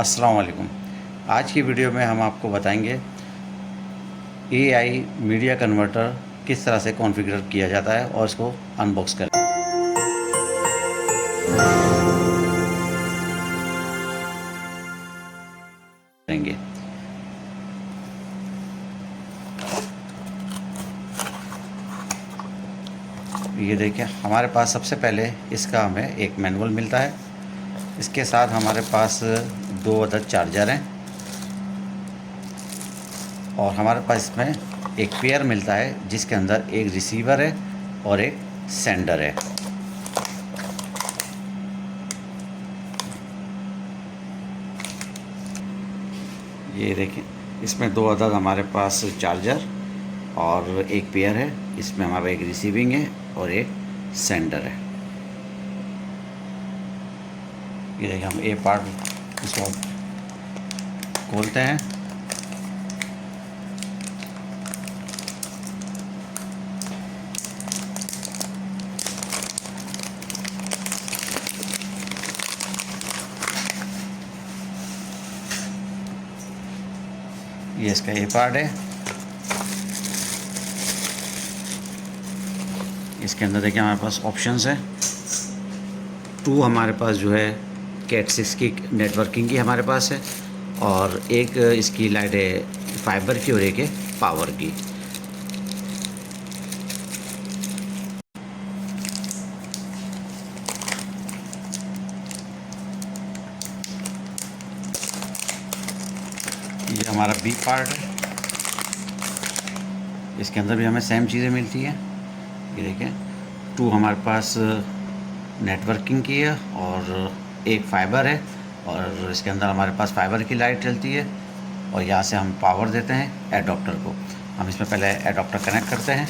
अस्सलाम वालेकुम। आज की वीडियो में हम आपको बताएंगे एआई मीडिया कन्वर्टर किस तरह से कॉन्फ़िगर किया जाता है और इसको अनबॉक्स करेंगे। ये देखिए, हमारे पास सबसे पहले इसका हमें एक मैनुअल मिलता है। इसके साथ हमारे पास 2 अदद चार्जर हैं और हमारे पास इसमें एक पेयर मिलता है जिसके अंदर एक रिसीवर है और एक सेंडर है। ये देखिए, इसमें 2 अदद हमारे पास चार्जर और एक पेयर है। इसमें हमारा एक रिसीविंग है और एक सेंडर है। ये देखिए, हम ए पार्ट इसको खोलते हैं। ये इसका ए पार्ट है। इसके अंदर देखिए हमारे पास ऑप्शंस हैं। 2 हमारे पास जो है कैट 6 की नेटवर्किंग की हमारे पास है और एक इसकी लाइट है फाइबर की और एक है पावर की। ये हमारा बी पार्ट है। इसके अंदर भी हमें सेम चीज़ें मिलती हैं। ये देखिए, 2 हमारे पास नेटवर्किंग की है और एक फाइबर है और इसके अंदर हमारे पास फाइबर की लाइट चलती है और यहाँ से हम पावर देते हैं एडाप्टर को। हम इसमें पहले एडाप्टर कनेक्ट करते हैं।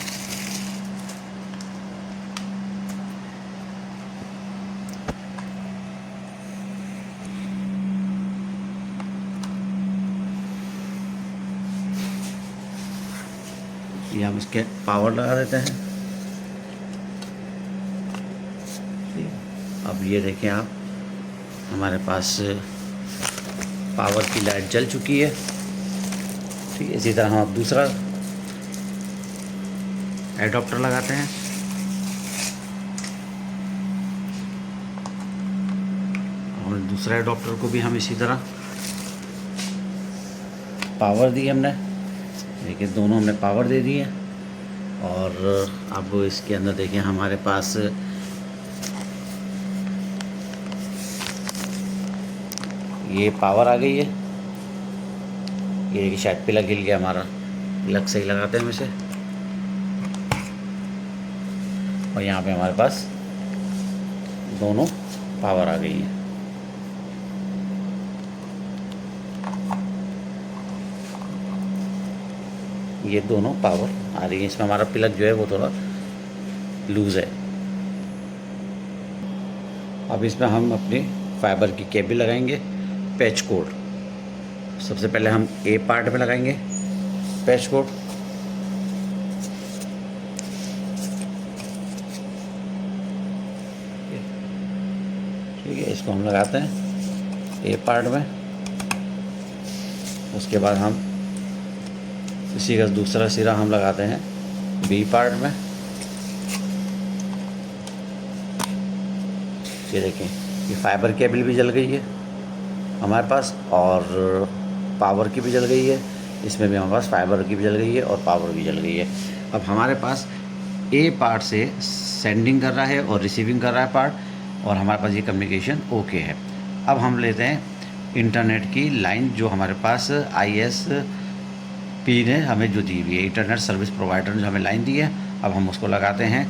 ये हम इसके पावर लगा देते हैं। अब ये देखें आप, हमारे पास पावर की लाइट जल चुकी है। ठीक है, इसी तरह हम अब दूसरा एडाप्टर लगाते हैं। और दूसरा एडाप्टर को भी हम इसी तरह पावर दी हमने। देखिए, दोनों हमने पावर दे दी है और अब इसके अंदर देखिए हमारे पास ये पावर आ गई है। ये देखिए, शायद प्लग हिल गया हमारा। प्लग सही लगाते हैं हम इसे और यहाँ पे हमारे पास दोनों पावर आ गई है। ये दोनों पावर आ रही है। इसमें हमारा प्लग जो है वो थोड़ा लूज़ है। अब इसमें हम अपनी फाइबर की केबल लगाएंगे पैच कोड। सबसे पहले हम ए पार्ट में लगाएंगे पैच कोड। ठीक है, इसको हम लगाते हैं ए पार्ट में। उसके बाद हम इसी का दूसरा सिरा हम लगाते हैं बी पार्ट में। ये देखें, ये फाइबर केबल भी जल गई है हमारे पास और पावर की भी जल गई है। इसमें भी हमारे पास फाइबर की भी जल गई है और पावर भी जल गई है। अब हमारे पास ए पार्ट से सेंडिंग कर रहा है और रिसीविंग कर रहा है पार्ट और हमारे पास ये कम्युनिकेशन ओके है। अब हम लेते हैं इंटरनेट की लाइन जो हमारे पास ISP ने हमें जो दी हुई है, इंटरनेट सर्विस प्रोवाइडर ने जो हमें लाइन दी है। अब हम उसको लगाते हैं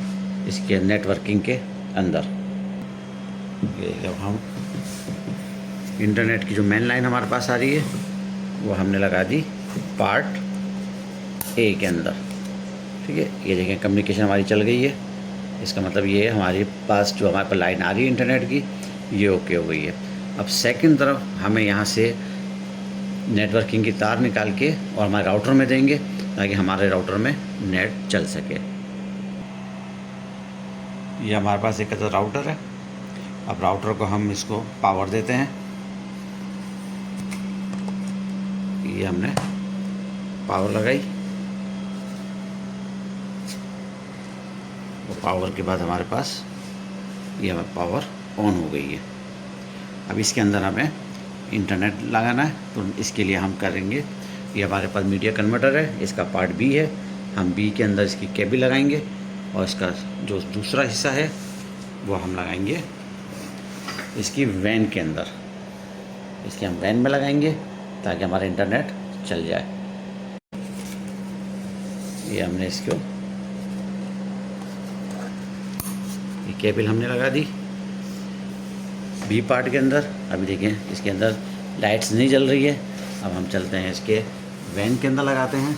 इसके नेटवर्किंग के अंदर। ये जब हम इंटरनेट की जो मेन लाइन हमारे पास आ रही है वो हमने लगा दी पार्ट ए के अंदर। ठीक है, ये देखें कम्युनिकेशन हमारी चल गई है। इसका मतलब ये है हमारे पास जो हमारे पास लाइन आ रही है इंटरनेट की, ये ओके हो गई है। अब सेकंड तरफ हमें यहाँ से नेटवर्किंग की तार निकाल के और हमारे राउटर में देंगे ताकि हमारे राउटर में नेट चल सके। ये हमारे पास एक राउटर है। अब राउटर को हम इसको पावर देते हैं। ये हमने पावर लगाई, वो पावर के बाद हमारे पास ये हमारा पावर ऑन हो गई है। अब इसके अंदर हमें इंटरनेट लगाना है, तो इसके लिए हम करेंगे, ये हमारे पास मीडिया कन्वर्टर है, इसका पार्ट बी है, हम बी के अंदर इसकी केबल लगाएंगे और इसका जो दूसरा हिस्सा है वो हम लगाएंगे इसकी वैन के अंदर, इसके हम वैन में लगाएंगे ताकि हमारा इंटरनेट चल जाए। ये हमने इसको ये केबल हमने लगा दी बी पार्ट के अंदर। अभी देखें इसके अंदर लाइट्स नहीं जल रही है। अब हम चलते हैं इसके वैन के अंदर लगाते हैं।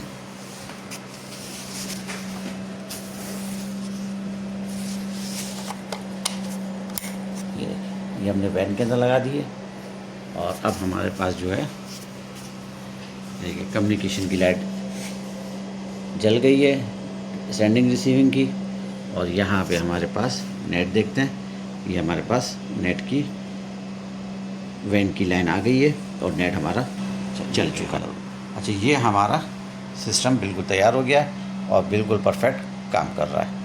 ये हमने वैन के अंदर लगा दिए और अब हमारे पास जो है देखिए कम्युनिकेशन की लाइट जल गई है, सेंडिंग रिसीविंग की, और यहाँ पे हमारे पास नेट देखते हैं, ये हमारे पास नेट की वैन की लाइन आ गई है और नेट हमारा चल चुका है। अच्छा, ये हमारा सिस्टम बिल्कुल तैयार हो गया है और बिल्कुल परफेक्ट काम कर रहा है।